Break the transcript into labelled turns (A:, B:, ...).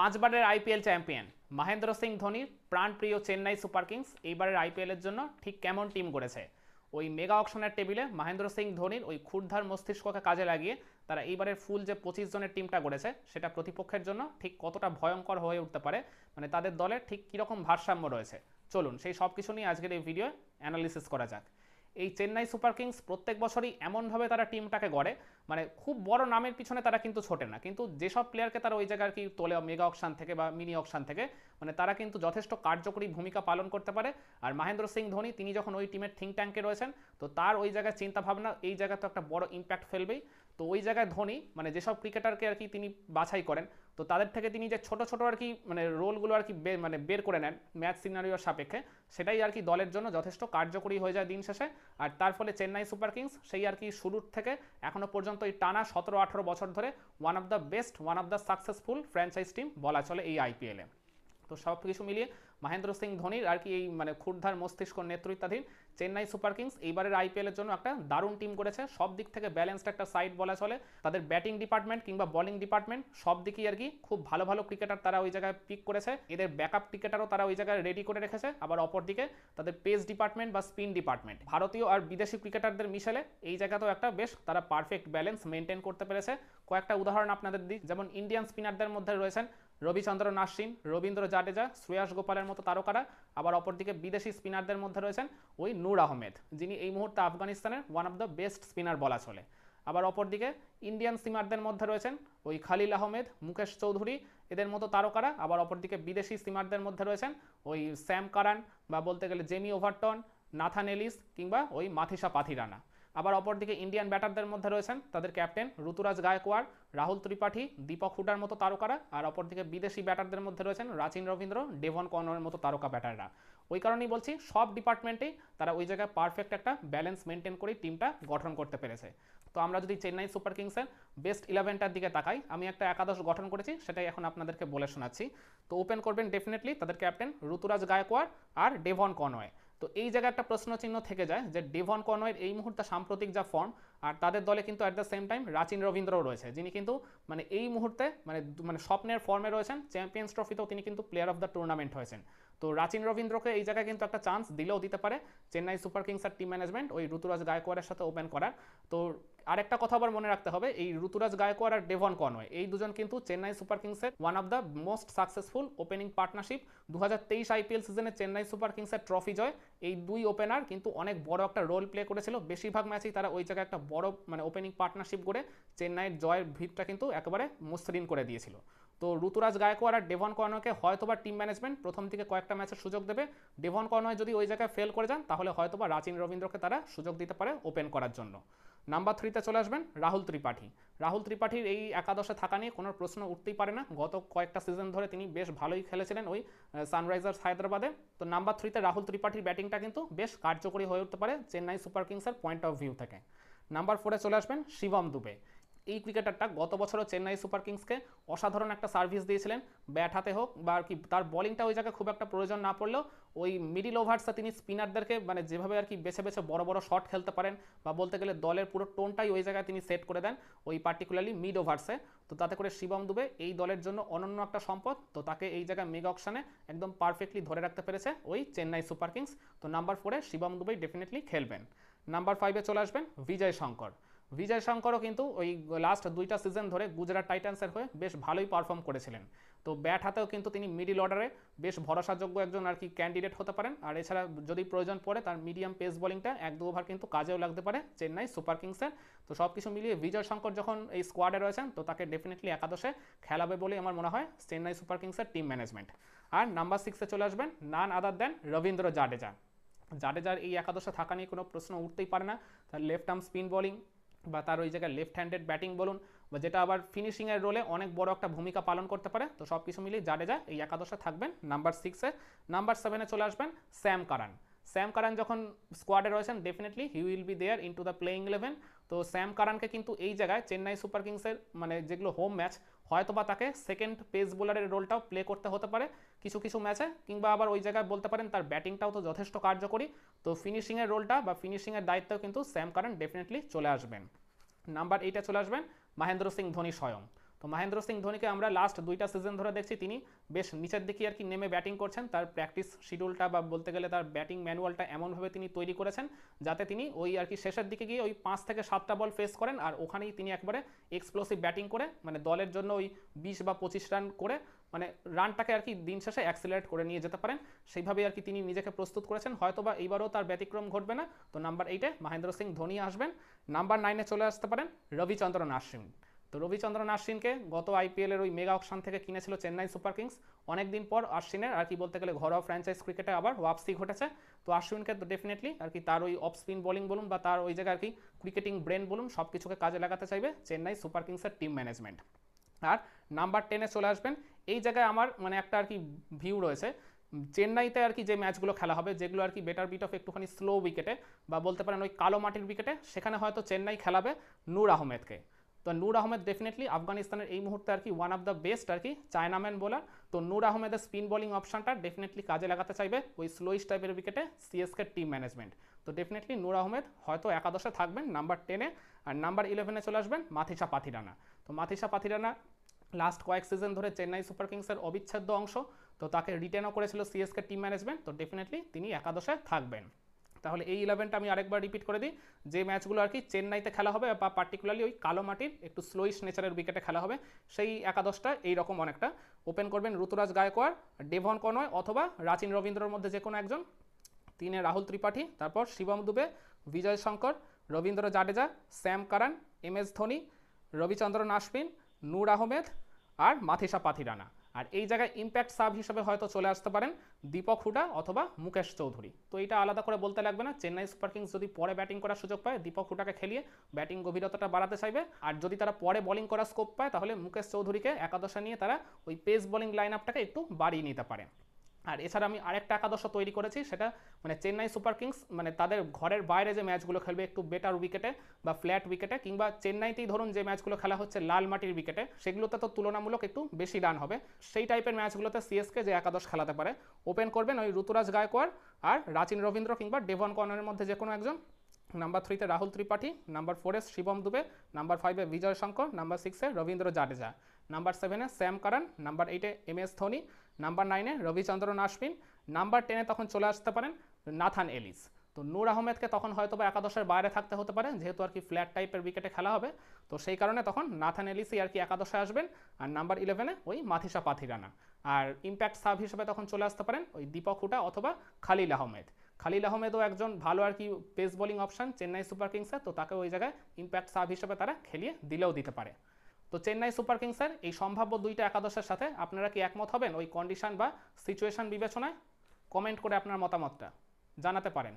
A: পাঁচবারের IPL champion Mahendra Singh ধোনির প্রাণপ্রিয় Chennai super Kings এইবারের আইপিএলের জন্য ঠিক কেমন টিম গড়েছে। ওই মেগা অকশনের টেবিলে মহেন্দ্র সিং ধোনির ওই ক্ষুরধার মস্তিষ্ককে কাজে লাগিয়ে তারা এইবারের ফুল যে 25 জনের টিমটা গড়েছে সেটা প্রতিপক্ষের জন্য ঠিক কতটা ভয়ঙ্কর হয়ে উঠতে পারে, মানে তাদের দলে ঠিক কীরকম ভারসাম্য রয়েছে। চলুন সেই সব কিছু নিয়ে আজকের এই ভিডিও অ্যানালিসিস করা যাক। এই চেন্নাই সুপার কিংস প্রত্যেক বছরই এমনভাবে তারা টিমটাকে গড়ে, মানে খুব বড় নামের পিছনে তারা কিন্তু ছোটে না, কিন্তু যেসব প্লেয়ারকে তারা ওই জায়গায় কি তোলে মেগা অকশন থেকে বা মিনি অকশন থেকে, মানে তারা কিন্তু যথেষ্ট কার্যকরী ভূমিকা পালন করতে পারে। আর মহেন্দ্র সিং ধোনি তিনি যখন ওই টিমের থিঙ্ক ট্যাঙ্কে রয়েছেন, তো তার ওই জায়গায় চিন্তাভাবনা এই জায়গায় তো একটা বড় ইম্প্যাক্ট ফেলবেই। তো ওই জায়গায় ধোনি মানে যেসব ক্রিকেটারকে আর কি তিনি বাছাই করেন, তো তাদের থেকে তিনি যে ছোট ছোট আর কি মানে রোলগুলো আর কি মানে বের করে নেন ম্যাচ সিনারিওর সাপেক্ষে, সেটাই আর কি দলের জন্য যথেষ্ট কার্যকরী হয়ে যায় দিন শেষে। আর তার ফলে চেন্নাই সুপার কিংস সেই আর কি শুরুর থেকে এখনও পর্যন্ত এই টানা 17-18 বছর ধরে one of the best, one of the successful franchise team বলা চলে এই আইপিএলে। তো সব কিছু মিলিয়ে মহেন্দ্র সিং ধোনির আর কি এই মানে ক্ষুরধার মস্তিষ্ক নেতৃত্বাধীন চেন্নাই সুপার কিংস এইবারের আইপিএলের জন্য একটা দারুণ টিম করেছে। সব দিক থেকে ব্যালেন্সড একটা সাইড বলা চলে। তাদের ব্যাটিং ডিপার্টমেন্ট কিংবা বোলিং ডিপার্টমেন্ট সব দিকেই আর কি খুব ভালো ভালো ক্রিকেটার তারা ওই জায়গায় পিক করেছে। এদের ব্যাকআপ ক্রিকেটারও তারা ওই জায়গায় রেডি করে রেখেছে। আবার অপরদিকে তাদের পেস ডিপার্টমেন্ট বা স্পিন ডিপার্টমেন্ট ভারতীয় আর বিদেশি ক্রিকেটারদের মিশেলে এই জায়গাতেও একটা বেশ তারা পারফেক্ট ব্যালেন্স মেনটেন করতে পেরেছে। কয়েকটা উদাহরণ আপনাদের দিই, যেমন ইন্ডিয়ান স্পিনারদের মধ্যে রয়েছেন রবিচন্দ্রন আশ্বিন, রবীন্দ্র জাডেজা, শ্রেয়াস গোপালের মতো তারকারা। আবার অপরদিকে বিদেশি স্পিনারদের মধ্যে রয়েছেন ওই নূর আহমেদ, যিনি এই মুহূর্তে আফগানিস্তানের one of the best spinner বলা চলে। আবার অপরদিকে ইন্ডিয়ান স্পিনারদের মধ্যে রয়েছেন ওই খালিল আহমেদ, মুকেশ চৌধুরী, এদের মতো তারকারা। আবার অপরদিকে বিদেশি স্পিনারদের মধ্যে রয়েছেন ওই স্যাম কারান বা বলতে গেলে জেমি ওভারটন, নাথান এলিস কিংবা ওই মাথিসা পাথিরানা। আবার অপরদিকে ইন্ডিয়ান ব্যাটারদের মধ্যে রয়েছেন তাদের ক্যাপ্টেন ঋতুরাজ গায়কোয়াড়, রাহুল ত্রিপাঠী, দীপক হুডার মতো তারকারা। আর অপরদিকে বিদেশি ব্যাটারদের মধ্যে রয়েছেন রাচিন রবীন্দ্র, ডেভন কনওয়ের মতো তারকা ব্যাটাররা। ওই কারণেই বলছি সব ডিপার্টমেন্টেই তারা ওই জায়গায় পারফেক্ট একটা ব্যালেন্স মেনটেন করেই টিমটা গঠন করতে পেরেছে। তো আমরা যদি চেন্নাই সুপার কিংসের বেস্ট 11টার দিকে তাকাই, আমি একটা একাদশ গঠন করেছি, সেটাই এখন আপনাদেরকে বলে শোনাচ্ছি। তো ওপেন করবেন ডেফিনেটলি তাদের ক্যাপ্টেন ঋতুরাজ গায়কোয়াড় আর ডেভন কনওয়ে। তো এই জায়গায় একটা প্রশ্নচিহ্ন থেকে যায় যে ডেভন কনওয়ের এই মুহূর্তে সাম্প্রতিক যা ফর্ম, আর তাদের দলে কিন্তু at the same time Rachin রবীন্দ্রও রয়েছে, যিনি কিন্তু মানে এই মুহূর্তে মানে স্বপ্নের ফর্মে রয়েছেন। চ্যাম্পিয়ন্স ট্রফিতেও তিনি কিন্তু প্লেয়ার অফ দ্য টুর্নামেন্ট হয়েছেন। তো রাচিন রবীন্দ্রকে এই জায়গায় কিন্তু একটা চান্স দিলেও দিতে পারে চেন্নাই সুপার কিংসের টিম ম্যানেজমেন্ট ওই ঋতুরাজ গায়কোয়াড়ের সাথে ওপেন করার। তো আরেকটা কথা আবার মনে রাখতে হবে, এই ঋতুরাজ গায়কোয়াড় আর ডেভন কনওয়ে এই দুজন কিন্তু চেন্নাই সুপার কিংসের one of the most successful opening partnership. 2023 IPL সিজনে চেন্নাই সুপার কিংসের ট্রফি জয় এই দুই ওপেনার কিন্তু অনেক বড় একটা রোল প্লে করেছিল। বেশিরভাগ ম্যাচেই তারা ওই জায়গায় একটা বড় মানে ওপেনিং পার্টনারশিপ করে চেন্নাইয়ের জয়ের ভিতটা কিন্তু একেবারে মসৃণ করে দিয়েছিল। তো ঋতুরাজ গায়কোয়াড় আর ডেভন কনওয়েকে হয়তোবা টিম ম্যানেজমেন্ট প্রথম থেকে কয়েকটা ম্যাচের সুযোগ দেবে। ডেভন কনওয়ে যদি ওই জায়গায় ফেল করে যান, তাহলে হয়তোবা রাচিন রবীন্দ্রকে তারা সুযোগ দিতে পারে ওপেন করার জন্য। নাম্বার 3তে চলে আসবেন রাহুল ত্রিপাঠী। রাহুল ত্রিপাঠীর এই একাদশে থাকা নিয়ে কোনো প্রশ্ন উঠতেই পারে না। গত কয়েকটা সিজন ধরে তিনি বেশ ভালোই খেলেছিলেন ওই সানরাইজার্স হায়দ্রাবাদে। তো নাম্বার 3তে রাহুল ত্রিপাঠীর ব্যাটিংটা কিন্তু বেশ কার্যকরী হয়ে উঠতে পারে চেন্নাই সুপার কিংসের পয়েন্ট অফ ভিউ থেকে। নাম্বার 4-এ চলে আসবেন শিবম দুবে। এই ক্রিকেটারটা গত বছরও চেন্নাই সুপার কিংসকে অসাধারণ একটা সার্ভিস দিয়েছিলেন, ব্যাট হাতে হোক বা আর কি। তার বলিংটা ওই জায়গায় খুব একটা প্রয়োজন না পড়লেও ওই মিডিল ওভার্সে তিনি স্পিনারদেরকে মানে যেভাবে আর কি বেছে বেছে বড় বড় শট খেলতে পারেন, বা বলতে গেলে দলের পুরো টোনটাই ওই জায়গায় তিনি সেট করে দেন ওই পার্টিকুলারলি মিড ওভার্সে। তো তাতে করে শিবম দুবে এই দলের জন্য অনন্য একটা সম্পদ। তো তাকে এই জায়গায় মেগা অকশনে একদম পারফেক্টলি ধরে রাখতে পেরেছে ওই চেন্নাই সুপার কিংস। তো নাম্বার 4-এ শিবম দুবেই ডেফিনেটলি খেলবেন। নাম্বার 5-এ চলে আসবেন বিজয় শঙ্কর। বিজয় শঙ্করও কিন্তু ওই লাস্ট 2টা সিজন ধরে গুজরাট টাইটান্সের হয়ে বেশ ভালোই পারফর্ম করেছিলেন। তো ব্যাট হাতেও কিন্তু তিনি মিডিল অর্ডারে বেশ ভরসাযোগ্য একজন আর কি ক্যান্ডিডেট হতে পারেন। আর এছাড়া যদি প্রয়োজন পড়ে তার মিডিয়াম পেস বোলিংটা 1-2 ওভার কিন্তু কাজেও লাগতে পারে চেন্নাই সুপার কিংসের। তো সব কিছু মিলিয়ে বিজয় শঙ্কর যখন এই স্কোয়াডে রয়েছেন, তো তাকে ডেফিনেটলি একাদশে খেলাবে বলে আমার মনে হয় চেন্নাই সুপার কিংসের টিম ম্যানেজমেন্ট। আর নাম্বার 6-এ চলে আসবেন নান আদার দেন রবীন্দ্র জাডেজা। জাডেজার এই একাদশে থাকা নিয়ে কোনো প্রশ্ন উঠতেই পারে না। তার লেফট আর্ম স্পিন বোলিং বা তার ওই জায়গায় লেফট হ্যান্ডেড ব্যাটিং বলুন, বা যেটা আবার ফিনিশিংয়ের রোলে অনেক বড় একটা ভূমিকা পালন করতে পারে। তো সব কিছু মিলিয়ে জাডেজা এই একাদশে থাকবেন নাম্বার 6-এ। নাম্বার 7-এ চলে আসবেন স্যাম কারান। স্যাম কারান যখন স্কোয়াডে রয়েছেন definitely he will be there into the playing 11। তো স্যাম কারানকে কিন্তু এই জায়গায় চেন্নাই সুপার কিংসের মানে যেগুলো হোম ম্যাচ, হয়তোবা তাকে সেকেন্ড পেস বোলারের রোলটাও প্লে করতে হতে পারে কিছু কিছু ম্যাচে, কিংবা আবার ওই জায়গায় বলতে পারেন তার ব্যাটিংটাও তো যথেষ্ট কার্যকরী। তো ফিনিশিংয়ের রোলটা বা ফিনিশিংয়ের দায়িত্বও কিন্তু স্যাম কারান ডেফিনেটলি চলে আসবেন। নাম্বার 8-এ চলে আসবেন মহেন্দ্র সিং ধোনি স্বয়ং। তো মহেন্দ্র সিং ধোনিকে আমরা লাস্ট 2টা সিজন ধরে দেখছি তিনি বেশ নিচের দিকে আর কি নেমে ব্যাটিং করছেন। তার প্র্যাকটিস শিডিউলটা বা বলতে গেলে তার ব্যাটিং ম্যানুয়ালটা এমনভাবে তিনি তৈরি করেছেন যাতে তিনি ওই আর কি শেষের দিকে গিয়ে ওই 5 থেকে 7টা বল ফেস করেন, আর ওখানেই তিনি একবারে এক্সপ্লোসিভ ব্যাটিং করে মানে দলের জন্য ওই 20 বা 25 রান করে মানে রানটাকে আর কি দিন শেষে অ্যাক্সিলারেট করে নিয়ে যেতে পারেন। সেইভাবেই আর কি তিনি নিজেকে প্রস্তুত করেছেন। হয়তোবা এইবারও তার ব্যতিক্রম ঘটবে না। তো নাম্বার 8-এ মহেন্দ্র সিং ধোনি আসবেন। নাম্বার 9-এ চলে আসতে পারেন রবিচন্দ্রন অশ্বিন। তো রবিচন্দ্রন অশ্বিনকে গত আইপিএলের ওই মেগা অকশন থেকে কিনেছিল চেন্নাই সুপার কিংস। অনেকদিন পর অশ্বিনের আর কি বলতে গেলে ঘরোয়া ফ্র্যাঞ্চাইজ ক্রিকেটে আবার ওয়াপসি ঘটেছে। তো অশ্বিনকে তো ডেফিনেটলি আর কি তার ওই অফ স্পিন বোলিং বলুন বা তার ওই জায়গায় আর কি ক্রিকেটিং ব্রেন বলুন সব কিছুকে কাজে লাগাতে চাইবে চেন্নাই সুপার কিংসের টিম ম্যানেজমেন্ট। আর নাম্বার 10-এ চলে আসবেন। এই জায়গায় আমার মানে একটা আর কি ভিউ রয়েছে, চেন্নাইতে আর কি যে ম্যাচগুলো খেলা হবে যেগুলো আর কি বেটার বিট অফ একটুখানি স্লো উইকেটে বা বলতে পারেন ওই কালো মাটির উইকেটে, সেখানে হয়তো চেন্নাই খেলাবে নূর আহমেদকে। তো নূর আহমেদ ডেফিনেটলি আফগানিস্তানের এই মুহূর্তে আর কি ওয়ান অফ দ্য বেস্ট আর কি চায়নাম্যান বোলার। তো নূর আহমেদের স্পিন বোলিং অপশনটা ডেফিনেটলি কাজে লাগাতে চাইবে ওই স্লোইশ টাইপের উইকেটে সিএসকে টিম ম্যানেজমেন্ট। তো ডেফিনেটলি নূর আহমেদ হয়তো একাদশে থাকবেন নাম্বার 10-এ। আর নাম্বার 11-এ চলে আসবেন মাথিসা পাথিরানা। তো মাথিসা পাথিরানা লাস্ট কয়েক সিজন ধরে চেন্নাই সুপার কিংসের অবিচ্ছেদ্য অংশ। তো তাকে রিটেনও করেছিল সিএসকে টিম ম্যানেজমেন্ট। তো ডেফিনেটলি তিনি একাদশে থাকবেন। তাহলে এই 11টা আমি আরেকবার রিপিট করে দিই, যে ম্যাচগুলো আর কি চেন্নাইতে খেলা হবে বা পার্টিকুলারলি ওই কালো মাটির একটু স্লোইশ নেচারের উইকেটে খেলা হবে সেই একাদশটা এইরকম অনেকটা। ওপেন করবেন ঋতুরাজ গায়কোয়াড়, ডেভন কনয় অথবা রাচিন রবীন্দ্রর মধ্যে যে কোনো একজন। 3-এ রাহুল ত্রিপাঠী, তারপর Shivam Dube, Vijay Shankar, Ravindra Jadeja, Sam Curran, MS Dhoni, Ravichandran Ashwin, Noor Ahmad আর মাথিসা পাথিরানা। আর এই জায়গায় ইম্প্যাক্ট সাব হিসেবে হয়তো চলে আসতে পারেন দীপক হুডা অথবা মুকেশ চৌধুরী। তো এটা আলাদা করে বলতে লাগবে না, চেন্নাই সুপার কিংস যদি পরে ব্যাটিং করার সুযোগ পায় দীপক হুডাকে খেলিয়ে ব্যাটিং গভীরতাটা বাড়াতে চাইবে। আর যদি তারা পরে বোলিং করার স্কোপ পায় তাহলে মুকেশ চৌধুরীকে একাদশে নিয়ে তারা ওই পেস বোলিং লাইন আপটাকে একটু বাড়িয়ে নিতে পারে। আর এছাড়া আমি আরেকটা একাদশ তৈরি করেছি, সেটা মানে চেন্নাই সুপার কিংস মানে তাদের ঘরের বাইরে যে ম্যাচগুলো খেলবে একটু বেটার উইকেটে বা ফ্ল্যাট উইকেটে, কিংবা চেন্নাইতেই ধরুন যে ম্যাচগুলো খেলা হচ্ছে লাল মাটির উইকেটে সেগুলোতে তো তুলনামূলক একটু বেশি রান হবে, সেই টাইপের ম্যাচগুলোতে সিএসকে যে একাদশ খেলাতে পারে। ওপেন করবেন ওই ঋতুরাজ গায়কোয়াড় আর রাচিন রবীন্দ্র কিংবা ডেভন কর্নারের মধ্যে যে কোনো একজন। নাম্বার 3-তে রাহুল ত্রিপাঠী, নাম্বার 4-এ শিবম দুবে, নাম্বার 5-এ বিজয় শঙ্কর, নাম্বার 6-এ রবীন্দ্র জাডেজা, নাম্বার 7-এ স্যাম কারান, নাম্বার 8-এ এম.এস ধোনি, নাম্বার 9-এ রবিচন্দ্রন অশ্বিন, নাম্বার 10-এ তখন চলে আসতে পারেন নাথান এলিস। তো নূর আহমেদকে তখন হয়তো বা একাদশের বাইরে থাকতে হতে পারে যেহেতু আর কি ফ্ল্যাট টাইপের উইকেটে খেলা হবে। তো সেই কারণে তখন নাথান এলিসই আর কি একাদশে আসবেন। আর নাম্বার 11-এ ওই মাথিসা পাথিরানা। আর ইম্প্যাক্ট সাব হিসেবে তখন চলে আসতে পারেন ওই দীপক হুডা অথবা খালিল আহমেদ। খালিল আহমেদও একজন ভালো আর কি pace bowling option Chennai super কিংসে, তো তাকে ওই জায়গায় ইম্প্যাক্ট সাব হিসেবে তারা খেলিয়ে দিলেও দিতে পারে। তো চেন্নাই সুপার কিংসের এই সম্ভাব্য 2টা একাদশের সাথে আপনারা কি একমত হবেন ওই কন্ডিশন বা সিচুয়েশন বিবেচনায়? কমেন্ট করে আপনার মতামতটা জানাতে পারেন।